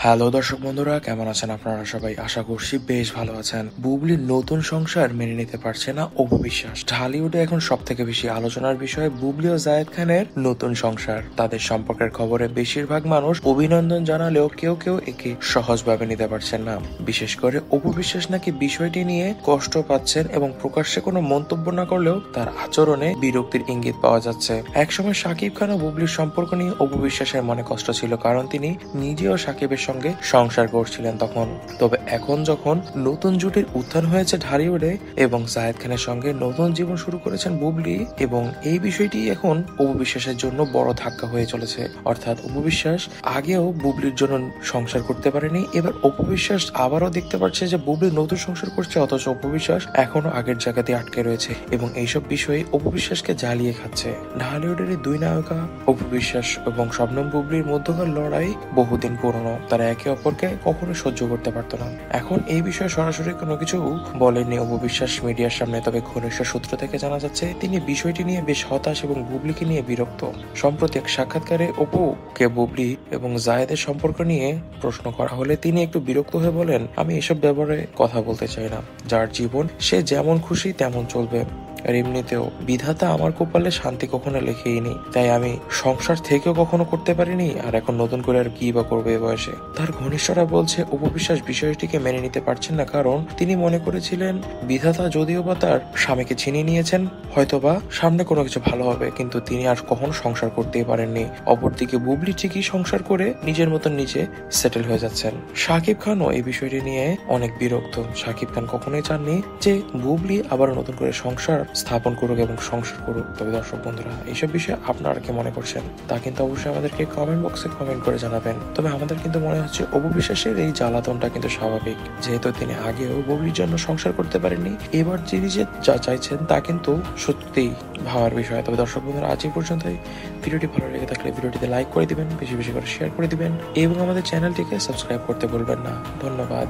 Hello দর্শক বন্ধুরা, কেমন আছেন আপনারা সবাই? আশা করছি বেশ ভালো আছেন। বুবলির নতুন সংসার মেনে নিতে পারছে না অপু বিশ্বাস। ঢালিউডে এখন সব থেকে বেশি আলোচনার বিষয় বুবলি ও জায়েদ খানের নতুন সংসার। তাদের সম্পর্কের খবরে বেশিরভাগ মানুষ অভিনন্দন জানালেও কেউ কেউ একে সহজভাবে নিতে পারছেন না। বিশেষ করে অপু বিশ্বাস নাকি বিষয়টি নিয়ে কষ্ট পাচ্ছেন এবং প্রকাশ্যে কোনো মন্তব্য না করলেও তার আচরণে বিরক্তির ইঙ্গিত পাওয়া যাচ্ছে। একসময় শাকিব খান ও বুবলির সম্পর্ক নিয়ে অপু বিশ্বাসের মনে কষ্ট ছিল, কারণ তিনি নিজেও শাকিবের সঙ্গে সংসার করছিলেন তখন। তবে এখন যখন নতুন জুটির উত্থান হয়েছে ঢালিউডে এবং জায়েদ খানের সঙ্গে নতুন জীবন শুরু করেছেন বুবলি, এবং এই বিষয়টি এখন অপু বিশ্বাসের জন্য বড় ধাক্কা হয়ে চলেছে। অর্থাৎ অপু বিশ্বাস আগেও বুবলির জন্য সংসার করতে পারেনি, এবার অপু বিশ্বাস আবারও দেখতে পাচ্ছে যে বুবলি নতুন সংসার করছে, অথচ অপু বিশ্বাস এখনো আগের জায়গাতে আটকে রয়েছে এবং এইসব বিষয়ে অপু বিশ্বাসকে জ্বালিয়ে খাচ্ছে। ঢালিউডের এই দুই নায়িকা অপু বিশ্বাস এবং শবনম বুবলির মধ্যকার লড়াই বহুদিন পুরনো। তারা একে অপরকে কখনো সহ্য করতে পারতো না। এখন এই বিষয়ে সরাসরি কোনো কিছু বলেননি অপু বিশ্বাস মিডিয়ার সামনে, তবে ঘনিষ্ঠ সূত্র থেকে জানা যাচ্ছে তিনি বিষয়টি নিয়ে বেশ হতাশ এবং বুবলিকে নিয়ে বিরক্ত। সম্প্রতি এক সাক্ষাৎকারে অপুকে বুবলি এবং জায়েদের সম্পর্ক নিয়ে প্রশ্ন করা হলে তিনি একটু বিরক্ত হয়ে বলেন, আমি এসব ব্যাপারে কথা বলতে চাই না। যার জীবন সে যেমন খুশি তেমন চলবে। আর এমনিতেও বিধাতা আমার কপালে শান্তি কখনো লেখেইনি, তাই আমি সংসার থেকেও কখনো করতে পারিনি, আর এখন নতুন করে আর কি বা করবে এ বয়সে। তার ঘনিষ্ঠরা বলছে অপু বিশ্বাস বিষয়টিকে মেনে নিতে পারছেন না, কারণ তিনি মনে করেছিলেন বিধাতা যদিও বা তার স্বামীকে ছিনিয়ে নিয়েছেন, হয়তোবা সামনে কোনো কিছু ভালো হবে, কিন্তু তিনি আর কখনো সংসার করতেই পারেননি। অপরদিকে বুবলি ঠিকই সংসার করে নিজের মতন নিজে সেটেল হয়ে যাচ্ছেন। শাকিব খানও এই বিষয়টি নিয়ে অনেক বিরক্ত। শাকিব খান কখনোই চাননি যে বুবলি আবার নতুন করে সংসার স্থাপন করুক এবং সংসার করুক। তবে দর্শক বন্ধুরা, এইসব বিষয়ে আপনারা কি মনে করছেন তা কিন্তু অবশ্যই আমাদেরকে কমেন্ট বক্সে কমেন্ট করে জানাবেন। তবে আমাদের কিন্তু মনে হচ্ছে অপু বিশ্বাসের এই জ্বালাতনটা কিন্তু স্বাভাবিক, যেহেতু তিনি আগেও বুবলির জন্য সংসার করতে পারেননি। এবার তিনি যে যা চাইছেন তা কিন্তু সত্যিই ভাবার বিষয়। তবে দর্শক বন্ধুরা, আজ এই পর্যন্তই। ভিডিওটি ভালো লেগে থাকলে ভিডিওটিতে লাইক করে দিবেন, বেশি বেশি করে শেয়ার করে দিবেন এবং আমাদের চ্যানেলটিকে সাবস্ক্রাইব করতে ভুলবেন না। ধন্যবাদ।